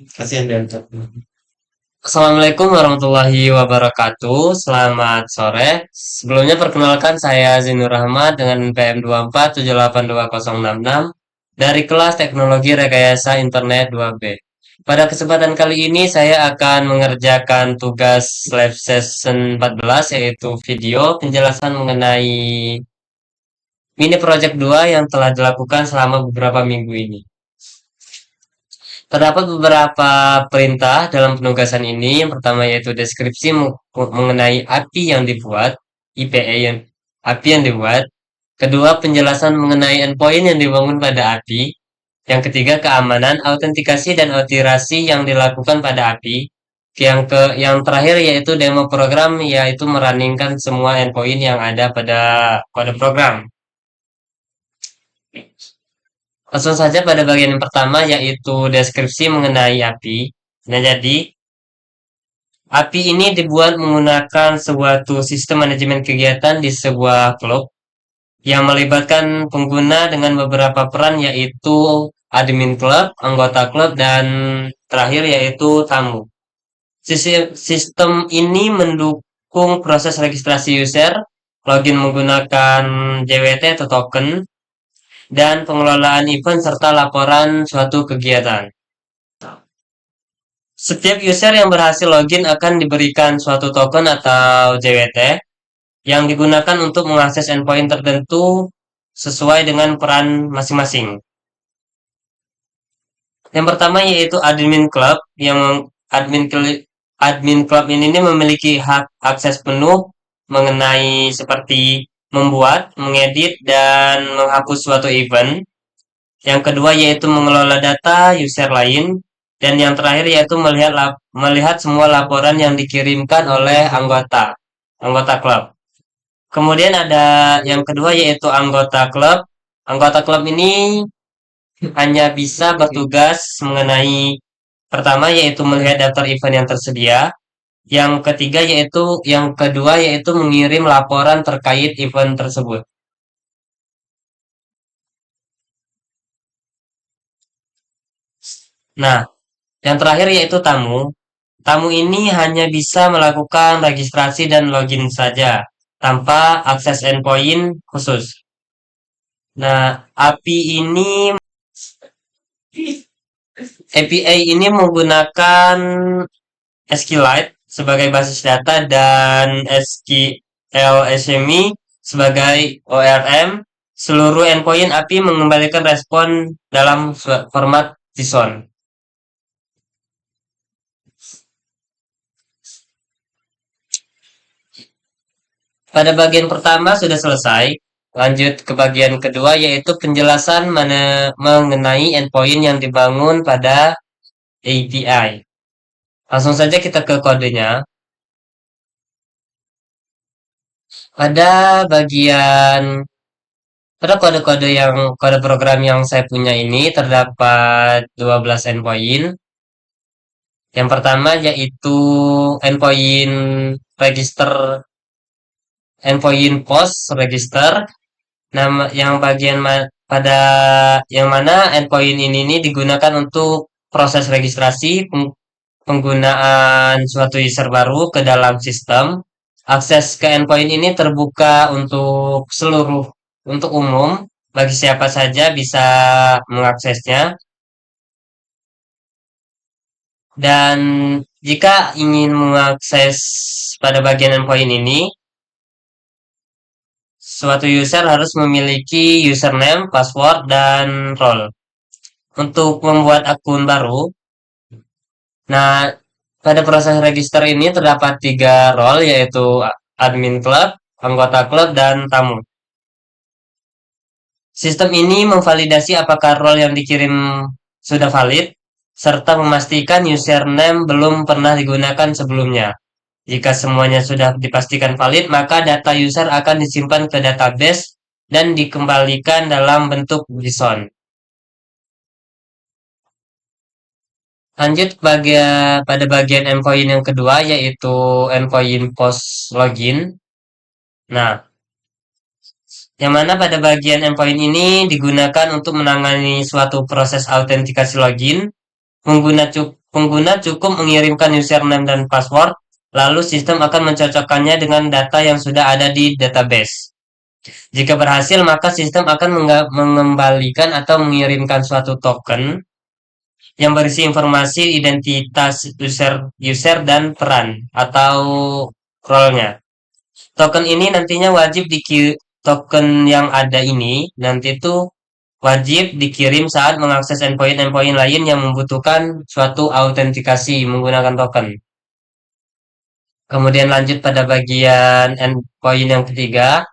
Kasihan dia. Assalamualaikum warahmatullahi wabarakatuh. Selamat sore. Sebelumnya perkenalkan saya Zinur Rahmat dengan PM 24782066 dari kelas Teknologi Rekayasa Internet 2B. Pada kesempatan kali ini saya akan mengerjakan tugas live session 14 yaitu video penjelasan mengenai mini project 2 yang telah dilakukan selama beberapa minggu ini. Terdapat beberapa perintah dalam penugasan ini. Yang pertama yaitu deskripsi mengenai API yang dibuat, IPA yang API yang dibuat. Kedua, penjelasan mengenai endpoint yang dibangun pada API. Yang ketiga, keamanan, autentikasi dan autirasi yang dilakukan pada API. Yang terakhir yaitu demo program, yaitu merunningkan semua endpoint yang ada pada kode program. Langsung saja pada bagian yang pertama yaitu deskripsi mengenai API. Nah, jadi API ini dibuat menggunakan suatu sistem manajemen kegiatan di sebuah klub yang melibatkan pengguna dengan beberapa peran yaitu admin klub, anggota klub, dan terakhir yaitu tamu. Sistem ini mendukung proses registrasi user, login menggunakan JWT atau token, dan pengelolaan event serta laporan suatu kegiatan. Setiap user yang berhasil login akan diberikan suatu token atau JWT yang digunakan untuk mengakses endpoint tertentu sesuai dengan peran masing-masing. Yang pertama yaitu admin club yang admin club ini memiliki hak akses penuh mengenai seperti membuat, mengedit, dan menghapus suatu event. Yang kedua yaitu mengelola data user lain. Dan yang terakhir yaitu melihat semua laporan yang dikirimkan oleh anggota klub. Kemudian ada yang kedua yaitu anggota klub. Anggota klub ini hanya bisa bertugas mengenai pertama yaitu melihat daftar event yang tersedia. Yang kedua yaitu mengirim laporan terkait event tersebut. Nah, yang terakhir yaitu tamu. Tamu ini hanya bisa melakukan registrasi dan login saja, tanpa akses endpoint khusus. Nah, API ini menggunakan SQLite sebagai basis data dan SQL sebagai ORM. Seluruh endpoint API mengembalikan respon dalam format JSON. Pada bagian pertama sudah selesai. Lanjut ke bagian kedua yaitu penjelasan mengenai endpoint yang dibangun pada API. Langsung saja kita ke kodenya. Pada bagian pada kode program yang saya punya ini terdapat 12 endpoint. Yang pertama yaitu endpoint register endpoint post register. Nama yang pada yang mana endpoint ini digunakan untuk proses registrasi penggunaan suatu user baru ke dalam sistem. Akses ke endpoint ini terbuka untuk umum, bagi siapa saja bisa mengaksesnya. Dan jika ingin mengakses pada bagian endpoint ini, suatu user harus memiliki username, password, dan role. Untuk membuat akun baru, nah, pada proses register ini terdapat 3 role yaitu admin klub, anggota klub, dan tamu. Sistem ini memvalidasi apakah role yang dikirim sudah valid, serta memastikan username belum pernah digunakan sebelumnya. Jika semuanya sudah dipastikan valid, maka data user akan disimpan ke database dan dikembalikan dalam bentuk JSON. Lanjut pada bagian endpoint yang kedua yaitu endpoint post login. Nah, yang mana pada bagian endpoint ini digunakan untuk menangani suatu proses autentikasi login Pengguna cukup mengirimkan username dan password, lalu sistem akan mencocokkannya dengan data yang sudah ada di database. Jika berhasil, maka sistem akan mengembalikan atau mengirimkan suatu token yang berisi informasi identitas user dan peran atau role-nya. Token ini nantinya wajib token yang ada ini nanti itu wajib dikirim saat mengakses endpoint-endpoint lain yang membutuhkan suatu autentikasi menggunakan token. Kemudian lanjut pada bagian endpoint yang ketiga,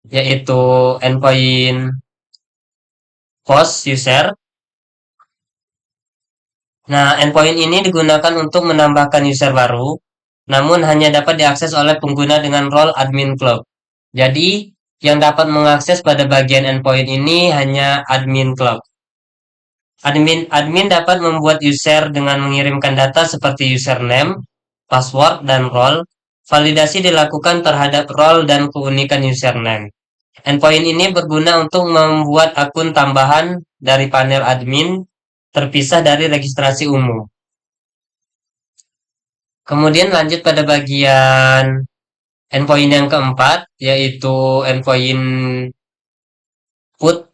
yaitu endpoint host user. Nah, endpoint ini digunakan untuk menambahkan user baru, namun hanya dapat diakses oleh pengguna dengan role admin club. Jadi, yang dapat mengakses pada bagian endpoint ini hanya admin club. Admin dapat membuat user dengan mengirimkan data seperti username, password, dan role. Validasi dilakukan terhadap role dan keunikan username. Endpoint ini berguna untuk membuat akun tambahan dari panel admin terpisah dari registrasi umum. Kemudian lanjut pada bagian endpoint yang keempat, yaitu endpoint put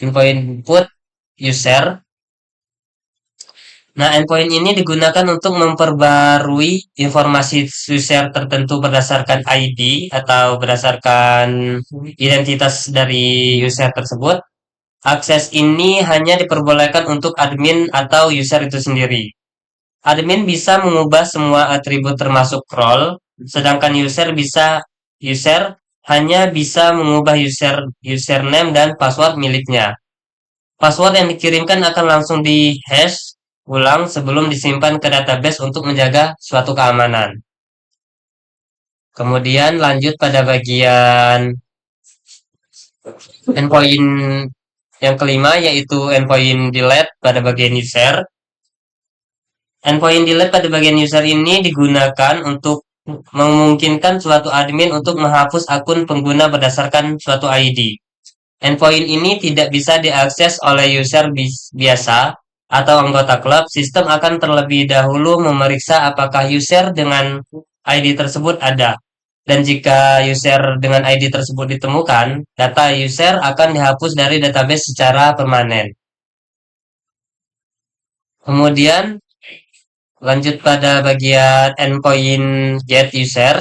endpoint put user. Nah, endpoint ini digunakan untuk memperbarui informasi user tertentu berdasarkan ID atau berdasarkan identitas dari user tersebut. Akses ini hanya diperbolehkan untuk admin atau user itu sendiri. Admin bisa mengubah semua atribut termasuk role, sedangkan user hanya bisa mengubah username dan password miliknya. Password yang dikirimkan akan langsung di-hash ulang sebelum disimpan ke database untuk menjaga suatu keamanan. Kemudian lanjut pada bagian endpoint yang kelima, yaitu endpoint delete pada bagian user. Endpoint delete pada bagian user ini digunakan untuk memungkinkan suatu admin untuk menghapus akun pengguna berdasarkan suatu ID. Endpoint ini tidak bisa diakses oleh user biasa atau anggota klub. Sistem akan terlebih dahulu memeriksa apakah user dengan ID tersebut ada. Dan jika user dengan ID tersebut ditemukan, data user akan dihapus dari database secara permanen. Kemudian lanjut pada bagian endpoint get user.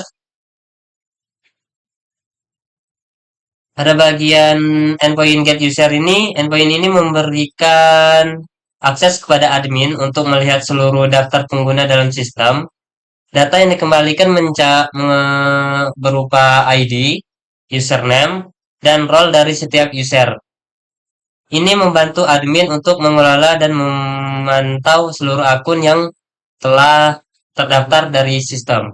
Pada bagian endpoint get user ini, endpoint ini memberikan akses kepada admin untuk melihat seluruh daftar pengguna dalam sistem. Data yang dikembalikan berupa ID, username, dan role dari setiap user. Ini membantu admin untuk mengelola dan memantau seluruh akun yang telah terdaftar dari sistem.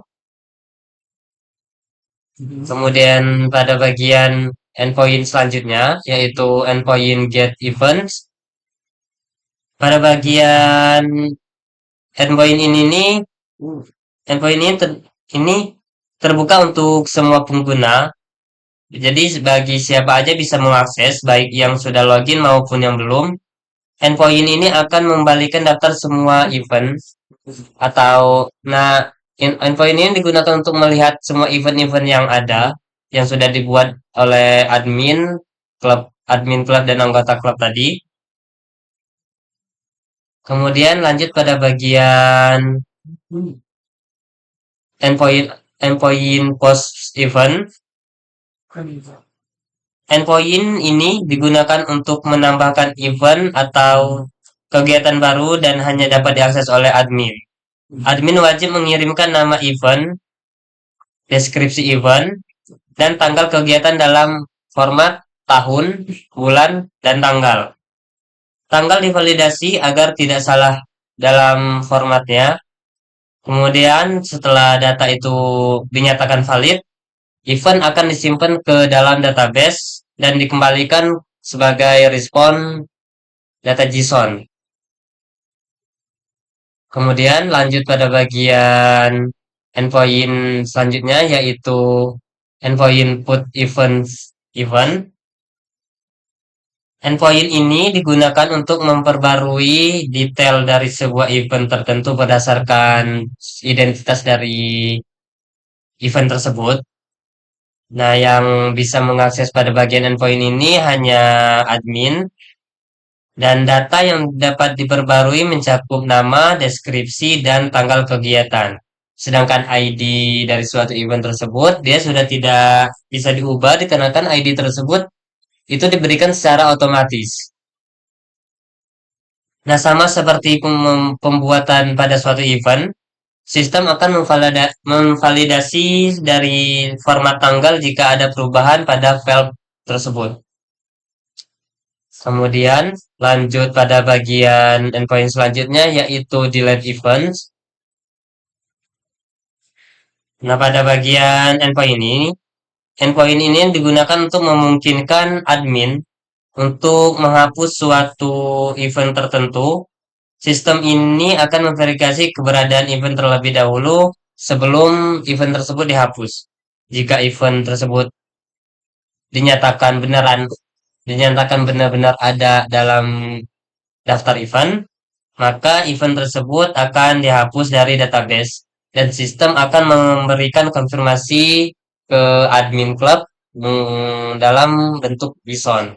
Kemudian pada bagian endpoint selanjutnya, yaitu endpoint get events. Pada bagian endpoint ini nih, endpoint ini terbuka untuk semua pengguna. Jadi bagi siapa aja bisa mengakses, baik yang sudah login maupun yang belum. Endpoint ini akan membalikan daftar semua event atau endpoint ini digunakan untuk melihat semua event-event yang ada yang sudah dibuat oleh admin klub dan anggota klub tadi. Kemudian lanjut pada bagian endpoint endpoint post event. Endpoint ini digunakan untuk menambahkan event atau kegiatan baru dan hanya dapat diakses oleh admin. Admin wajib mengirimkan nama event, deskripsi event, dan tanggal kegiatan dalam format tahun, bulan, dan tanggal. Tanggal divalidasi agar tidak salah dalam formatnya. Kemudian setelah data itu dinyatakan valid, event akan disimpan ke dalam database dan dikembalikan sebagai respon data JSON. Kemudian lanjut pada bagian endpoint selanjutnya, yaitu endpoint put event. Endpoint ini digunakan untuk memperbarui detail dari sebuah event tertentu berdasarkan identitas dari event tersebut. Nah, yang bisa mengakses pada bagian endpoint ini hanya admin, dan data yang dapat diperbarui mencakup nama, deskripsi, dan tanggal kegiatan. Sedangkan ID dari suatu event tersebut, dia sudah tidak bisa diubah dikarenakan ID tersebut itu diberikan secara otomatis. Nah, sama seperti pembuatan pada suatu event, sistem akan memvalidasi dari format tanggal jika ada perubahan pada file tersebut. Kemudian lanjut pada bagian endpoint selanjutnya yaitu delete events. Nah, pada bagian endpoint ini digunakan untuk memungkinkan admin untuk menghapus suatu event tertentu. Sistem ini akan memverifikasi keberadaan event terlebih dahulu sebelum event tersebut dihapus. Jika event tersebut dinyatakan beneran dinyatakan benar-benar ada dalam daftar event, maka event tersebut akan dihapus dari database dan sistem akan memberikan konfirmasi ke admin klub dalam bentuk JSON.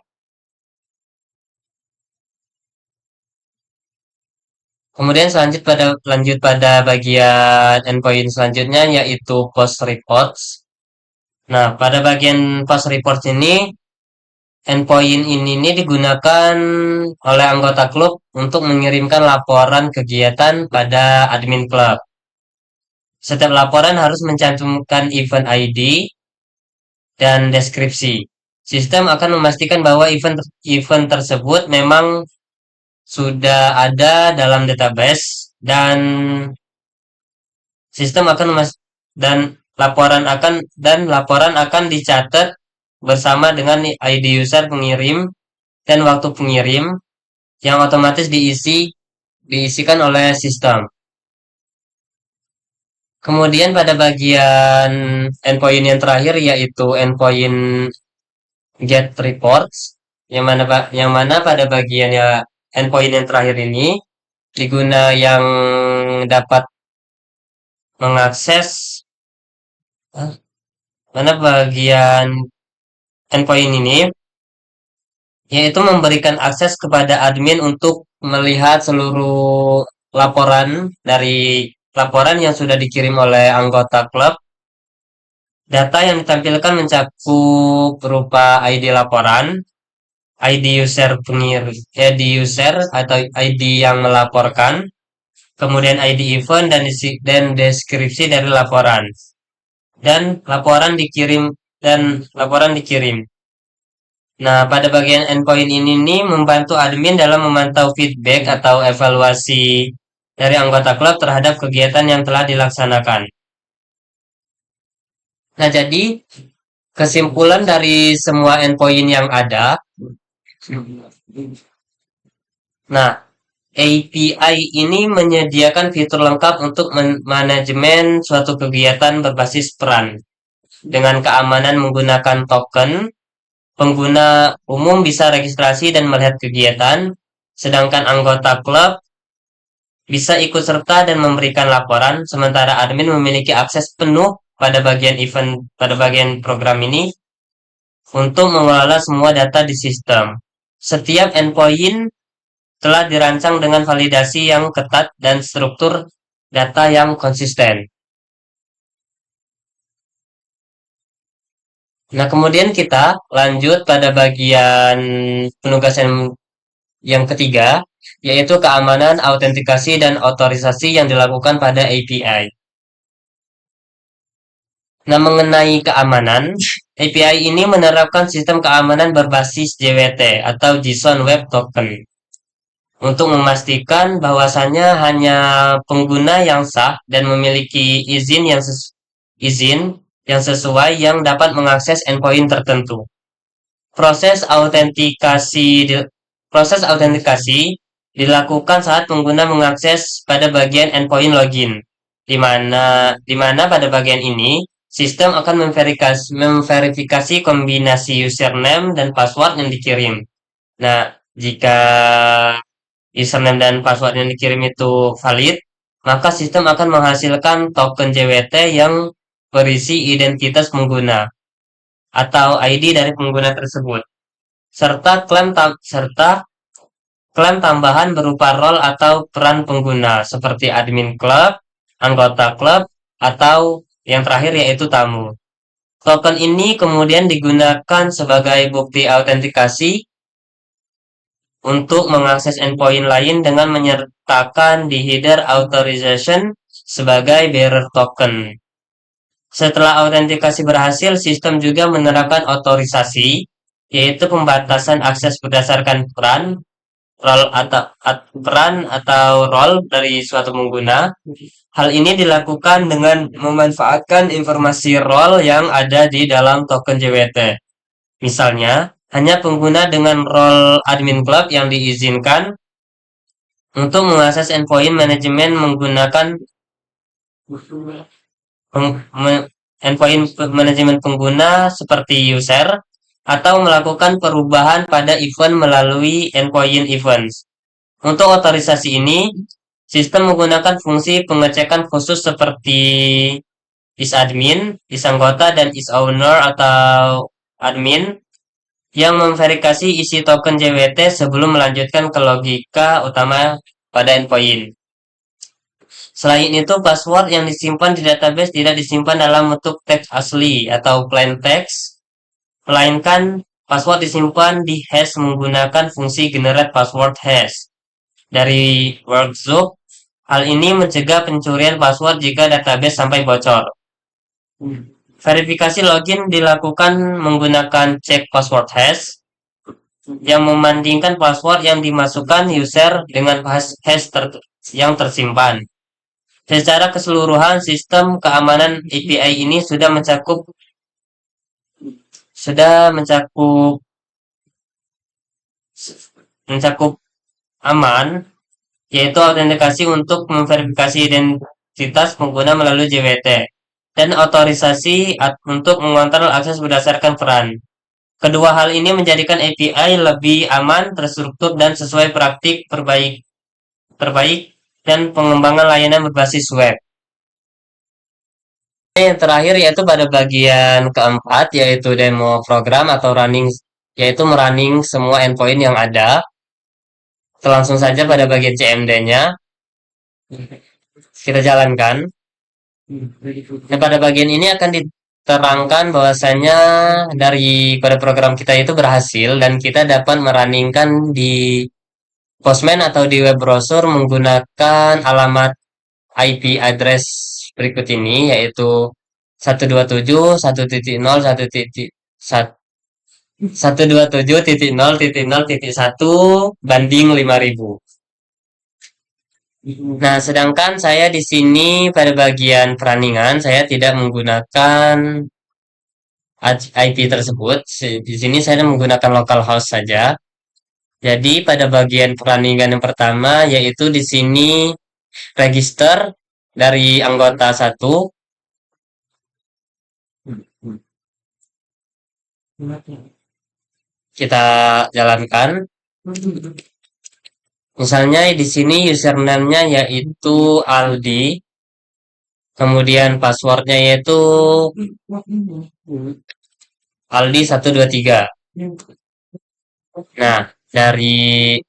Kemudian lanjut pada bagian endpoint selanjutnya yaitu post reports. Nah, pada bagian post reports ini endpoint ini digunakan oleh anggota klub untuk mengirimkan laporan kegiatan pada admin klub. Setiap laporan harus mencantumkan event ID dan deskripsi. Sistem akan memastikan bahwa event tersebut memang sudah ada dalam database dan sistem akan dan laporan akan dicatat bersama dengan ID user pengirim dan waktu pengirim yang otomatis diisikan oleh sistem. Kemudian pada bagian endpoint yang terakhir yaitu endpoint get reports yang mana pada bagiannya endpoint yang terakhir ini yang dapat mengakses mana bagian endpoint ini yaitu memberikan akses kepada admin untuk melihat seluruh laporan yang sudah dikirim oleh anggota klub. Data yang ditampilkan mencakup berupa ID laporan, ID user atau ID yang melaporkan, kemudian ID event dan deskripsi dari laporan. Dan laporan dikirim. Nah, pada bagian endpoint ini nih membantu admin dalam memantau feedback atau evaluasi dari anggota klub terhadap kegiatan yang telah dilaksanakan. Nah, jadi kesimpulan dari semua endpoint yang ada, nah, API ini menyediakan fitur lengkap untuk manajemen suatu kegiatan berbasis peran. Dengan keamanan menggunakan token, pengguna umum bisa registrasi dan melihat kegiatan, sedangkan anggota klub bisa ikut serta dan memberikan laporan, sementara admin memiliki akses penuh pada bagian program ini untuk mengelola semua data di sistem. Setiap endpoint telah dirancang dengan validasi yang ketat dan struktur data yang konsisten. Nah, kemudian kita lanjut pada bagian penugasan yang ketiga, yaitu keamanan, autentikasi, dan otorisasi yang dilakukan pada API. Nah, mengenai keamanan, API ini menerapkan sistem keamanan berbasis JWT atau JSON Web Token untuk memastikan bahwasannya hanya pengguna yang sah dan memiliki izin yang sesuai yang dapat mengakses endpoint tertentu. Proses autentikasi Proses autentikasi dilakukan saat pengguna mengakses pada bagian endpoint login, di mana pada bagian ini sistem akan memverifikasi kombinasi username dan password yang dikirim. Nah, jika username dan password yang dikirim itu valid, maka sistem akan menghasilkan token JWT yang berisi identitas pengguna atau ID dari pengguna tersebut, serta klaim tambahan berupa role atau peran pengguna seperti admin klub, anggota klub, atau yang terakhir yaitu tamu. Token ini kemudian digunakan sebagai bukti autentikasi untuk mengakses endpoint lain dengan menyertakan di header authorization sebagai bearer token. Setelah autentikasi berhasil, sistem juga menerapkan otorisasi, yaitu pembatasan akses berdasarkan peran atau role dari suatu pengguna. Hal ini dilakukan dengan memanfaatkan informasi role yang ada di dalam token JWT. Misalnya, hanya pengguna dengan role admin club yang diizinkan untuk mengakses endpoint manajemen menggunakan endpoint manajemen pengguna seperti user atau melakukan perubahan pada event melalui endpoint events. Untuk otorisasi ini, sistem menggunakan fungsi pengecekan khusus seperti isAdmin, isAnggota, dan isOwner atau admin yang memverifikasi isi token JWT sebelum melanjutkan ke logika utama pada endpoint. Selain itu, password yang disimpan di database tidak disimpan dalam bentuk teks asli atau plain text, melainkan password disimpan di hash menggunakan fungsi generate password hash dari workzoob. Hal ini mencegah pencurian password jika database sampai bocor. Verifikasi login dilakukan menggunakan cek password hash yang membandingkan password yang dimasukkan user dengan hash yang tersimpan. Secara keseluruhan, sistem keamanan API ini sudah mencakup aman, yaitu autentikasi untuk memverifikasi identitas pengguna melalui JWT, dan otorisasi untuk mengontrol akses berdasarkan peran. Kedua hal ini menjadikan API lebih aman, terstruktur, dan sesuai praktik terbaik dan pengembangan layanan berbasis web. Yang terakhir yaitu pada bagian keempat, yaitu demo program atau running, yaitu merunning semua endpoint yang ada. Langsung saja pada bagian CMD-nya kita jalankan. Dan pada bagian ini akan diterangkan bahwasanya dari pada program kita itu berhasil dan kita dapat merunningkan di Postman atau di web browser menggunakan alamat IP address berikut ini, yaitu 127.1.127.0.0.1 banding 5000. Nah, sedangkan saya di sini pada bagian perandingan saya tidak menggunakan IP tersebut. Di sini saya menggunakan localhost saja. Jadi pada bagian perandingan yang pertama yaitu di sini register dari anggota 1. Kita jalankan. Misalnya di sini username-nya yaitu Aldi, kemudian passwordnya yaitu Aldi 123. Nah, dari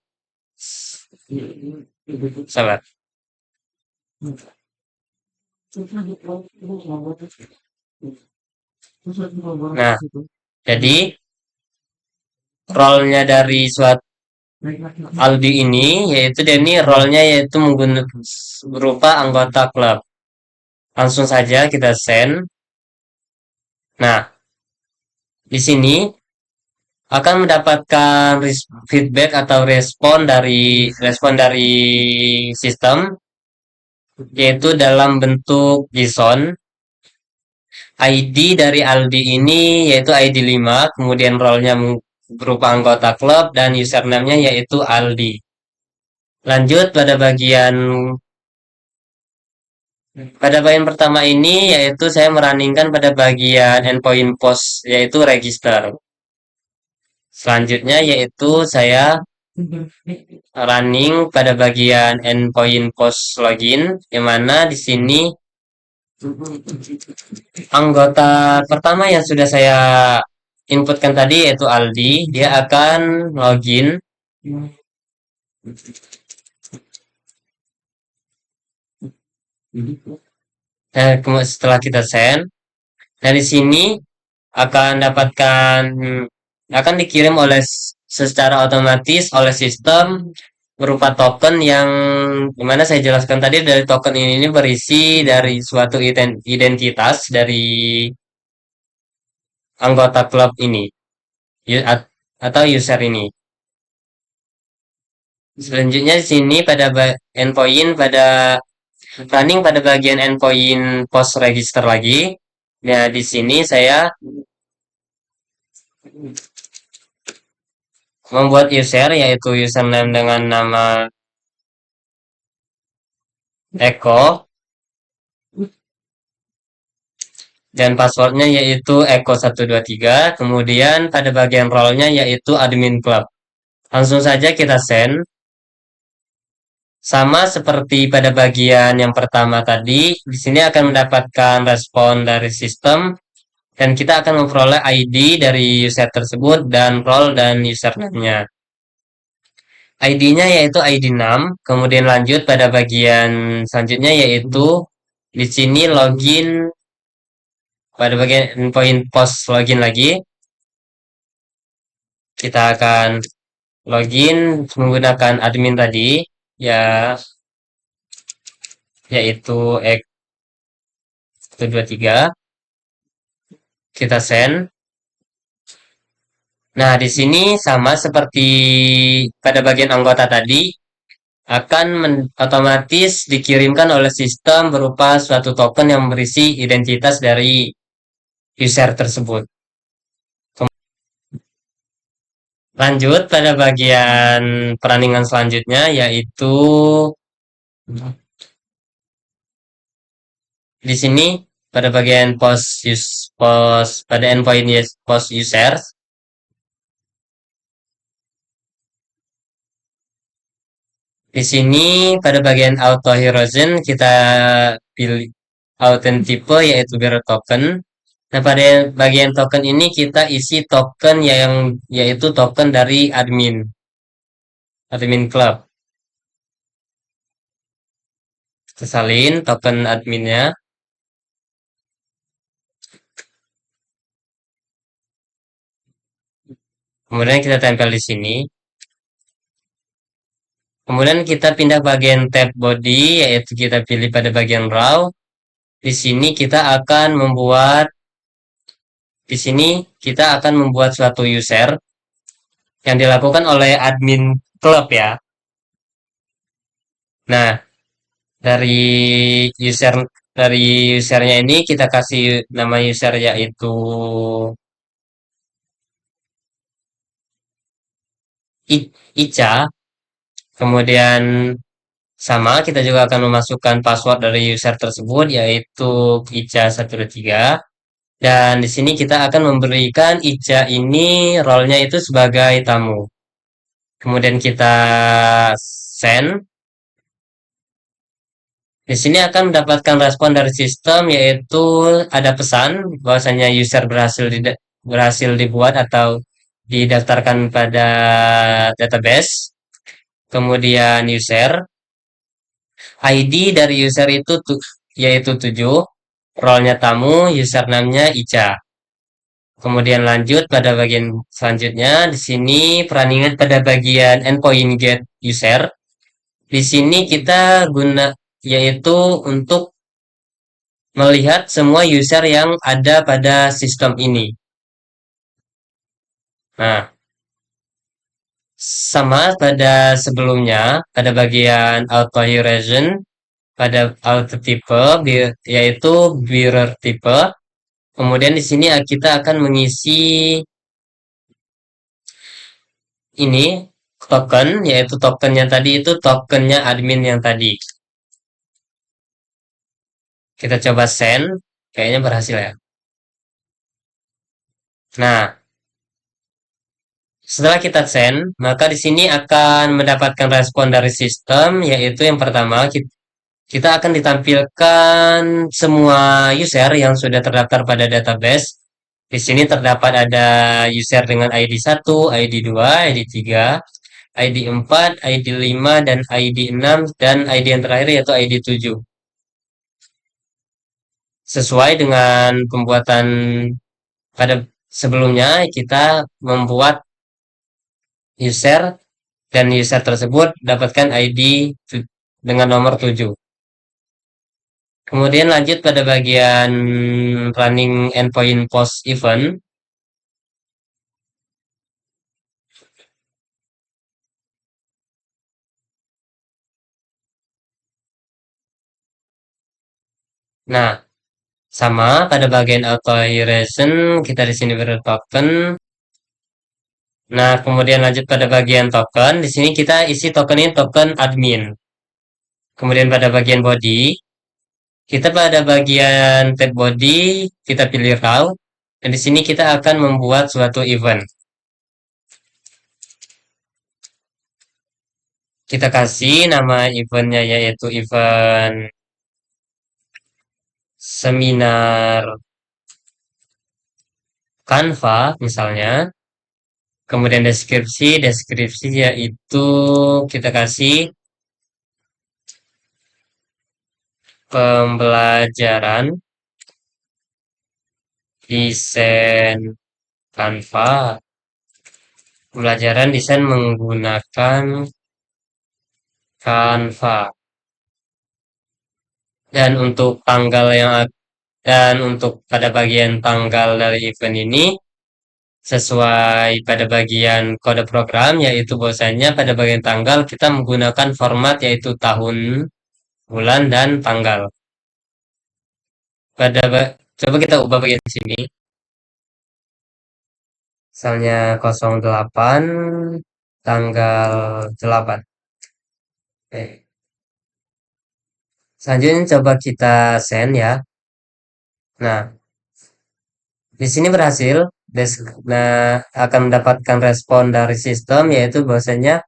sabar. Nah, jadi role-nya dari suatu Aldi ini yaitu dia ini role-nya yaitu menggunakan berupa anggota klub. Langsung saja kita send. Nah, di sini akan mendapatkan feedback atau respon dari sistem yaitu dalam bentuk JSON. ID dari Aldi ini yaitu ID 5, kemudian role-nya berupa anggota klub dan username-nya yaitu Aldi. Lanjut pada bagian pertama ini yaitu saya merunningkan pada bagian endpoint post yaitu register. Selanjutnya yaitu saya running pada bagian endpoint post login, yang mana di sini anggota pertama yang sudah saya inputkan tadi yaitu Aldi, dia akan login. Setelah kita send, dari sini akan dapatkan akan dikirim secara otomatis oleh sistem berupa token yang dimana saya jelaskan tadi dari token ini berisi dari suatu identitas dari anggota klub ini atau user ini. Selanjutnya di sini pada endpoint pada running pada bagian endpoint post register lagi. Nah, di sini saya membuat user yaitu username dengan nama Eko dan passwordnya yaitu Eko123. Kemudian pada bagian role-nya yaitu admin club. Langsung saja kita send. Sama seperti pada bagian yang pertama tadi, di sini akan mendapatkan respon dari sistem dan kita akan memperoleh ID dari user tersebut dan role dan username-nya. ID-nya yaitu ID 6, kemudian lanjut pada bagian selanjutnya yaitu di sini login pada bagian poin post login lagi. Kita akan login menggunakan admin tadi ya, yaitu X123. Kita send. Nah, di sini sama seperti pada bagian anggota tadi, akan otomatis dikirimkan oleh sistem berupa suatu token yang berisi identitas dari user tersebut. Lanjut pada bagian perandingan selanjutnya, yaitu di sini pada bagian post pada endpoint post user. Di sini pada bagian auto horizon kita pilih authent type yaitu bearer token. Nah, pada bagian token ini kita isi token yang yaitu token dari admin club. Kita salin token adminnya. Kemudian kita tempel di sini. Kemudian kita pindah bagian tab body yaitu kita pilih pada bagian raw. Di sini kita akan membuat di sini kita akan membuat suatu user yang dilakukan oleh admin klub ya. Nah, dari user dari usernya ini kita kasih nama user yaitu Ica. Kemudian sama kita juga akan memasukkan password dari user tersebut yaitu Ica123. Dan di sini kita akan memberikan Ica ini role-nya itu sebagai tamu. Kemudian kita send. Di sini akan mendapatkan respon dari sistem yaitu ada pesan bahwasanya user berhasil dibuat atau didaftarkan pada database. Kemudian user ID dari user itu yaitu 7, role-nya tamu, username-nya Ica. Kemudian lanjut pada bagian selanjutnya, di sini perandingan pada bagian endpoint get user. Di sini kita yaitu untuk melihat semua user yang ada pada sistem ini. Nah, sama pada sebelumnya, pada bagian auto horizon, pada auto type, yaitu bearer type. Kemudian di sini kita akan mengisi ini token, yaitu tokennya tadi itu tokennya admin yang tadi. Kita coba send, kayaknya berhasil ya. Nah, Setelah kita send, maka di sini akan mendapatkan respon dari sistem, yaitu yang pertama kita akan ditampilkan semua user yang sudah terdaftar pada database. Di sini terdapat ada user dengan ID 1, ID 2, ID 3, ID 4, ID 5, dan ID 6, dan ID yang terakhir yaitu ID 7. Sesuai dengan pembuatan pada sebelumnya, kita membuat user dan user tersebut dapatkan ID dengan nomor 7. Kemudian lanjut pada bagian running endpoint post event. Nah, sama pada bagian authorization kita di sini beri token. Nah, kemudian lanjut pada bagian token. Di sini kita isi token ini token admin. Kemudian pada bagian body, kita pada bagian tab body kita pilih raw. Dan di sini kita akan membuat suatu event. Kita kasih nama eventnya yaitu event seminar Canva misalnya. Kemudian deskripsi yaitu kita kasih pembelajaran desain Canva, pembelajaran desain menggunakan Canva. Dan untuk dan untuk pada bagian tanggal dari event ini sesuai pada bagian kode program yaitu bahwasanya pada bagian tanggal kita menggunakan format yaitu tahun, bulan, dan tanggal. Coba kita ubah bagian sini. Misalnya 08 tanggal 8. Oke. Selanjutnya coba kita send ya. Nah, di sini berhasil. Nah, akan mendapatkan respon dari sistem yaitu bahwasanya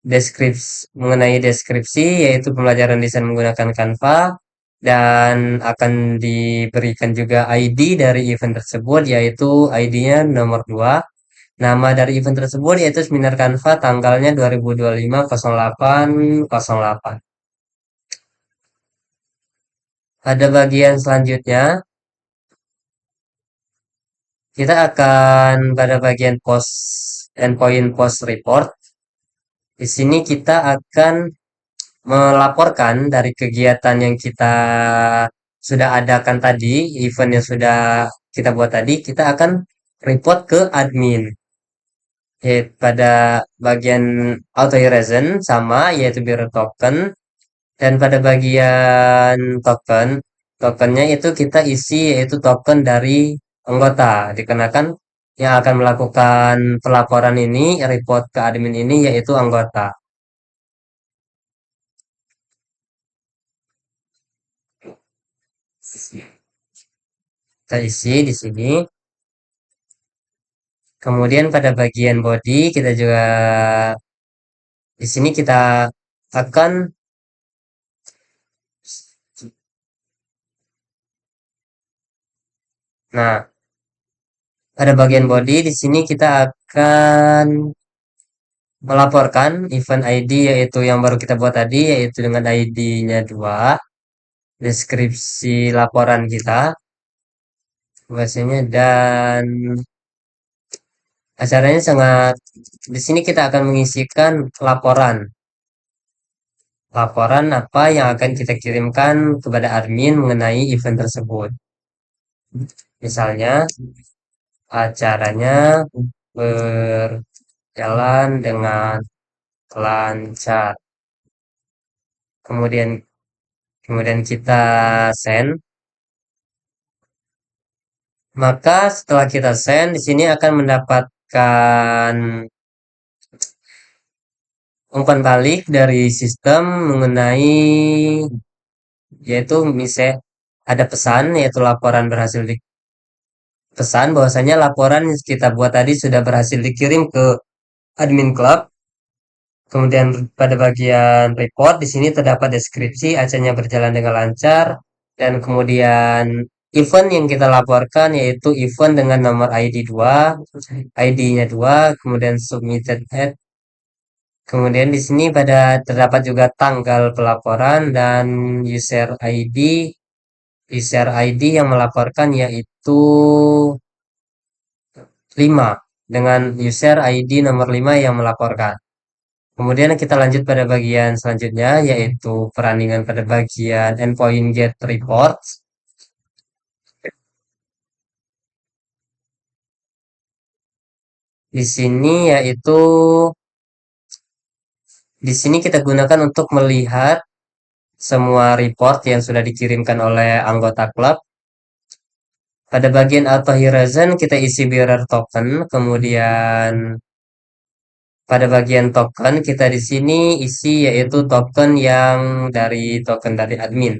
deskripsi yaitu pembelajaran desain menggunakan Canva dan akan diberikan juga ID dari event tersebut yaitu ID-nya nomor 2. Nama dari event tersebut yaitu seminar Canva tanggalnya 2025-08-08. Pada bagian selanjutnya kita akan pada bagian post endpoint post report. Di sini kita akan melaporkan dari kegiatan yang kita sudah adakan tadi, event yang sudah kita buat tadi, kita akan report ke admin. Pada bagian authorization sama yaitu biar token dan pada bagian tokennya itu kita isi yaitu token dari anggota dikenakan yang akan melakukan pelaporan ini report ke admin ini yaitu anggota. Kita isi di sini. Kemudian pada bagian body kita juga di sini kita akan nah pada bagian body di sini kita akan melaporkan event ID yaitu yang baru kita buat tadi yaitu dengan ID-nya 2, deskripsi laporan kita bahasanya dan acaranya sangat di sini kita akan mengisikan laporan apa yang akan kita kirimkan kepada admin mengenai event tersebut. Misalnya acaranya berjalan dengan lancar. Kemudian kita send. Maka setelah kita send di sini akan mendapatkan umpan balik dari sistem mengenai yaitu misalnya ada pesan yaitu laporan berhasil pesan bahwasanya laporan yang kita buat tadi sudah berhasil dikirim ke admin klub. Kemudian pada bagian report di sini terdapat deskripsi acaranya berjalan dengan lancar dan kemudian event yang kita laporkan yaitu event dengan nomor ID 2, ID-nya 2, kemudian submitted at. Kemudian di sini pada terdapat juga tanggal pelaporan dan user ID. User ID yang melaporkan yaitu 5 dengan user ID nomor 5 yang melaporkan. Kemudian kita lanjut pada bagian selanjutnya yaitu perandingan pada bagian endpoint get reports. Di sini yaitu di sini kita gunakan untuk melihat semua report yang sudah dikirimkan oleh anggota klub. Pada bagian auto horizon kita isi bearer token, kemudian pada bagian token kita di sini isi yaitu token yang dari token dari admin.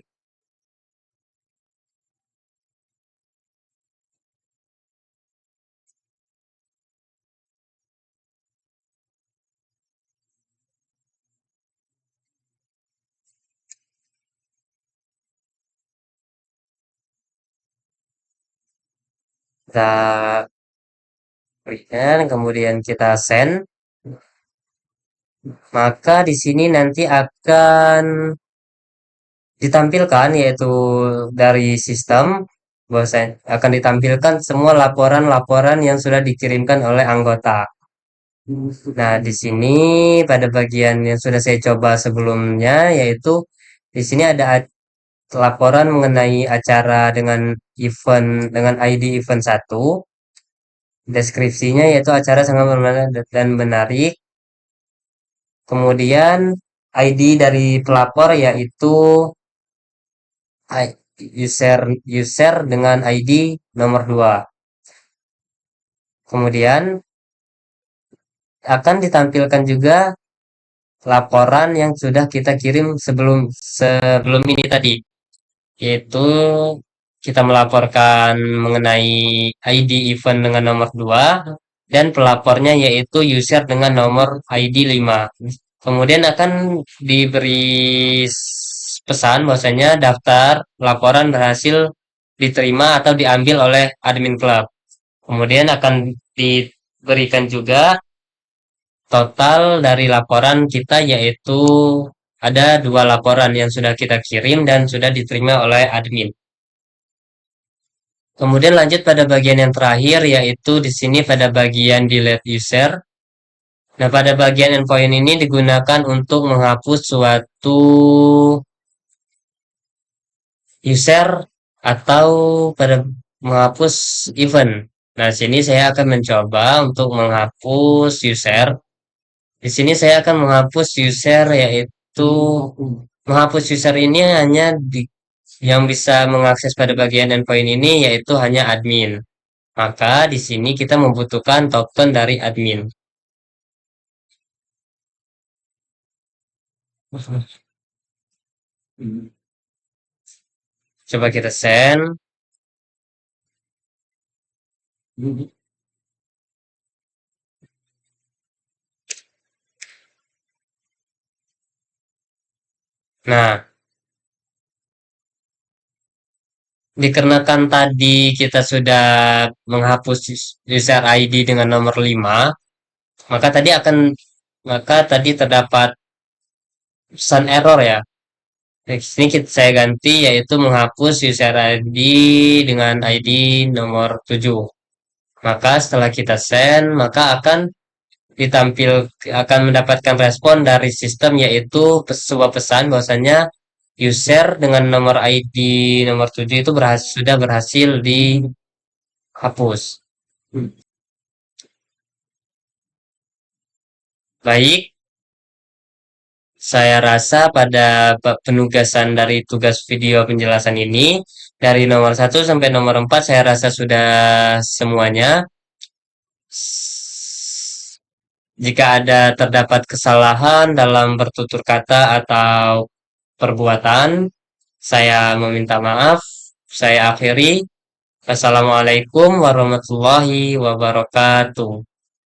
Kita berikan, kemudian kita send, maka di sini nanti akan ditampilkan yaitu dari sistem bahwa akan ditampilkan semua laporan-laporan yang sudah dikirimkan oleh anggota. Nah, di sini pada bagian yang sudah saya coba sebelumnya yaitu di sini ada laporan mengenai acara dengan event dengan ID event 1. Deskripsinya yaitu acara sangat menarik dan menarik. Kemudian ID dari pelapor yaitu user user dengan ID nomor 2. Kemudian akan ditampilkan juga laporan yang sudah kita kirim sebelum ini tadi, yaitu kita melaporkan mengenai ID event dengan nomor 2 dan pelapornya yaitu user dengan nomor ID 5. Kemudian akan diberi pesan bahwasanya daftar laporan berhasil diterima atau diambil oleh admin klub. Kemudian akan diberikan juga total dari laporan kita yaitu ada 2 laporan yang sudah kita kirim dan sudah diterima oleh admin. Kemudian lanjut pada bagian yang terakhir yaitu di sini pada bagian delete user. Nah, pada bagian endpoint ini digunakan untuk menghapus suatu user atau pada menghapus event. Nah, sini saya akan mencoba untuk menghapus user. Di sini saya akan menghapus user yaitu menghapus user ini hanya yang bisa mengakses pada bagian endpoint ini yaitu hanya admin. Maka di sini kita membutuhkan token dari admin. Coba kita send. Nah, dikarenakan tadi kita sudah menghapus user ID dengan nomor 5, maka tadi terdapat pesan error ya. Di sini saya ganti yaitu menghapus user ID dengan ID nomor 7. Maka setelah kita send, maka akan mendapatkan respon dari sistem yaitu sebuah pesan bahwasanya user dengan nomor ID nomor 7 itu sudah berhasil dihapus. Baik, saya rasa pada penugasan dari tugas video penjelasan ini dari nomor 1 sampai nomor 4 saya rasa sudah semuanya. Jika ada terdapat kesalahan dalam bertutur kata atau perbuatan, saya meminta maaf. Saya akhiri. Assalamualaikum warahmatullahi wabarakatuh.